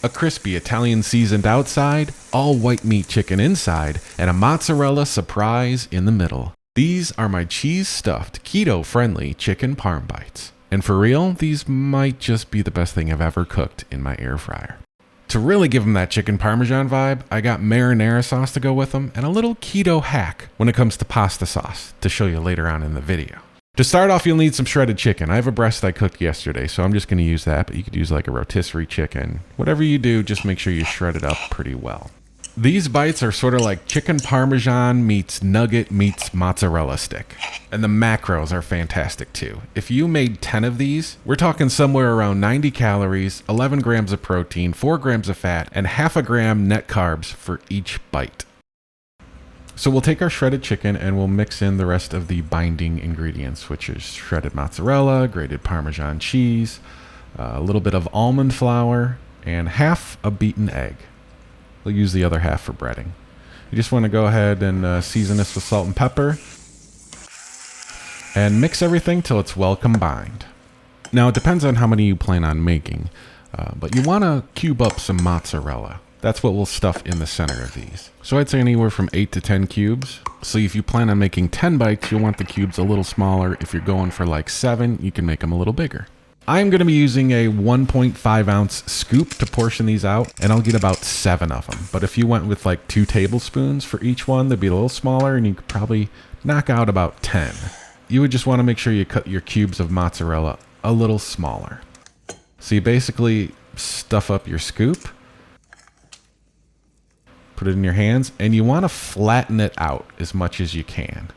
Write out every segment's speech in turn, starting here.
a crispy Italian seasoned outside, all white meat chicken inside, and a mozzarella surprise in the middle. These are my cheese-stuffed, keto-friendly chicken parm bites. And for real, these might just be the best thing I've ever cooked in my air fryer. To really give them that chicken parmesan vibe, I got marinara sauce to go with them and a little keto hack when it comes to pasta sauce to show you later on in the video. To start off, you'll need some shredded chicken. I have a breast I cooked yesterday, so I'm just going to use that, but you could use like a rotisserie chicken. Whatever you do, just make sure you shred it up pretty well. These bites are sort of like chicken parmesan meets nugget meets mozzarella stick. And the macros are fantastic too. If you made 10 of these, we're talking somewhere around 90 calories, 11 grams of protein, 4 grams of fat, and half a gram net carbs for each bite. So we'll take our shredded chicken and we'll mix in the rest of the binding ingredients, which is shredded mozzarella, grated Parmesan cheese, a little bit of almond flour, and half a beaten egg. We'll use the other half for breading. You just want to go ahead and season this with salt and pepper and mix everything till it's well combined. Now it depends on how many you plan on making, but you want to cube up some mozzarella. That's what we'll stuff in the center of these. So I'd say anywhere from 8 to 10 cubes. So if you plan on making 10 bites, you'll want the cubes a little smaller. If you're going for like 7, you can make them a little bigger. I'm going to be using a 1.5 ounce scoop to portion these out, and I'll get about 7 of them. But if you went with like 2 tablespoons for each one, they'd be a little smaller, and you could probably knock out about 10. You would just want to make sure you cut your cubes of mozzarella a little smaller. So you basically stuff up your scoop, put it in your hands, and you want to flatten it out as much as you can.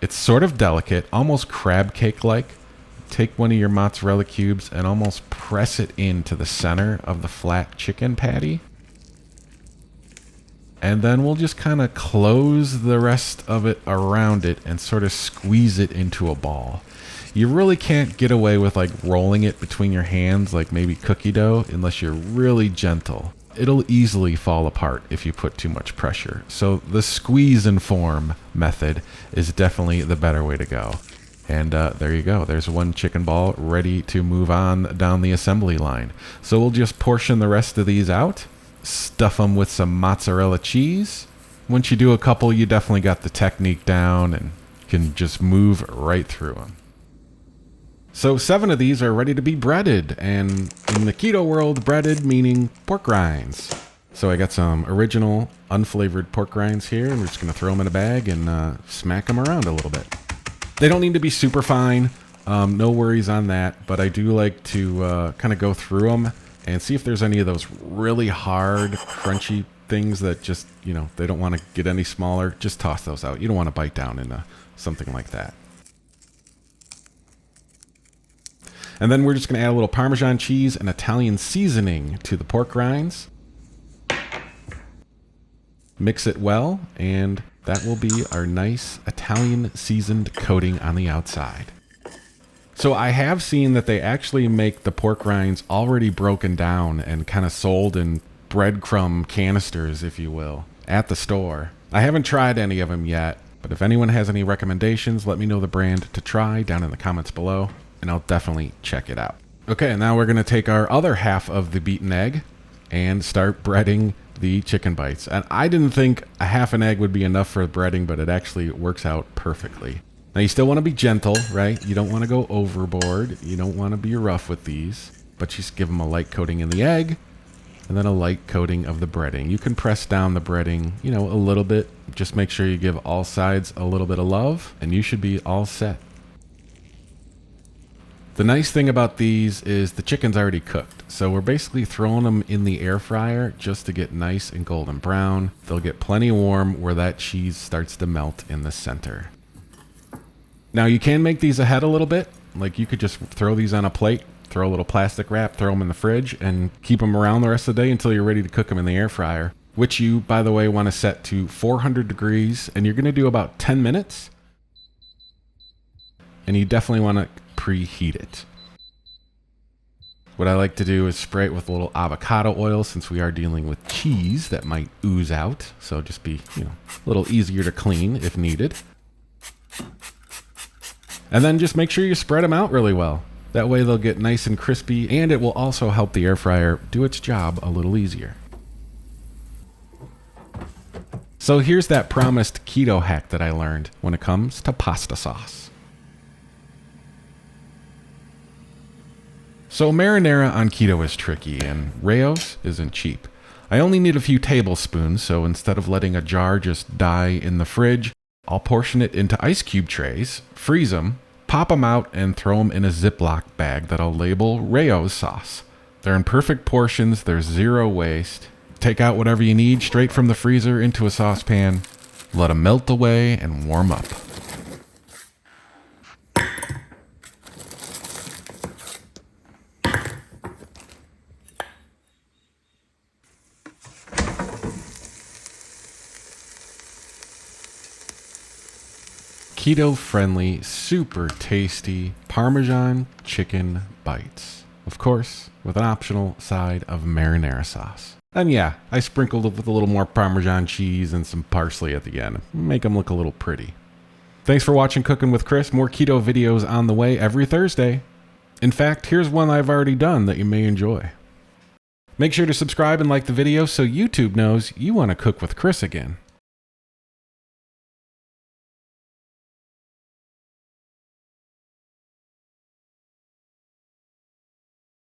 It's sort of delicate, almost crab cake-like. Take one of your mozzarella cubes and almost press it into the center of the flat chicken patty. And then we'll just kind of close the rest of it around it and sort of squeeze it into a ball. You really can't get away with like rolling it between your hands like maybe cookie dough unless you're really gentle. It'll easily fall apart if you put too much pressure. So the squeeze and form method is definitely the better way to go. And there you go. There's one chicken ball ready to move on down the assembly line. So we'll just portion the rest of these out, stuff them with some mozzarella cheese. Once you do a couple, you definitely got the technique down and can just move right through them. So 7 of these are ready to be breaded, and in the keto world, breaded meaning pork rinds. So I got some original unflavored pork rinds here, and we're just going to throw them in a bag and smack them around a little bit. They don't need to be super fine, no worries on that, but I do like to kind of go through them and see if there's any of those really hard, crunchy things that just, you know, they don't want to get any smaller. Just toss those out. You don't want to bite down into something like that. And then we're just going to add a little Parmesan cheese and Italian seasoning to the pork rinds. Mix it well, and that will be our nice Italian seasoned coating on the outside. So I have seen that they actually make the pork rinds already broken down and kind of sold in breadcrumb canisters, if you will, at the store. I haven't tried any of them yet, but if anyone has any recommendations, let me know the brand to try down in the comments below, and I'll definitely check it out. Okay, and now we're going to take our other half of the beaten egg and start breading the chicken bites. And I didn't think a half an egg would be enough for breading, but it actually works out perfectly. Now you still want to be gentle, right? You don't want to go overboard. You don't want to be rough with these, but just give them a light coating in the egg and then a light coating of the breading. You can press down the breading, you know, a little bit. Just make sure you give all sides a little bit of love and you should be all set. The nice thing about these is the chicken's already cooked. So we're basically throwing them in the air fryer just to get nice and golden brown. They'll get plenty warm where that cheese starts to melt in the center. Now you can make these ahead a little bit. Like you could just throw these on a plate, throw a little plastic wrap, throw them in the fridge and keep them around the rest of the day until you're ready to cook them in the air fryer, which you, by the way, want to set to 400 degrees and you're going to do about 10 minutes. And you definitely want to preheat it. What I like to do is spray it with a little avocado oil since we are dealing with cheese that might ooze out. So just be, you know, a little easier to clean if needed. And then just make sure you spread them out really well. That way they'll get nice and crispy, and it will also help the air fryer do its job a little easier. So here's that promised keto hack that I learned when it comes to pasta sauce. So marinara on keto is tricky, and Rao's isn't cheap. I only need a few tablespoons, so instead of letting a jar just die in the fridge, I'll portion it into ice cube trays, freeze them, pop them out, and throw them in a Ziploc bag that I'll label Rao's sauce. They're in perfect portions, there's zero waste. Take out whatever you need straight from the freezer into a saucepan, let them melt away and warm up. Keto-friendly, super tasty Parmesan Chicken Bites. Of course, with an optional side of marinara sauce. And yeah, I sprinkled it with a little more Parmesan cheese and some parsley at the end. Make them look a little pretty. Thanks for watching Cooking with Chris. More keto videos on the way every Thursday. In fact, here's one I've already done that you may enjoy. Make sure to subscribe and like the video so YouTube knows you want to cook with Chris again.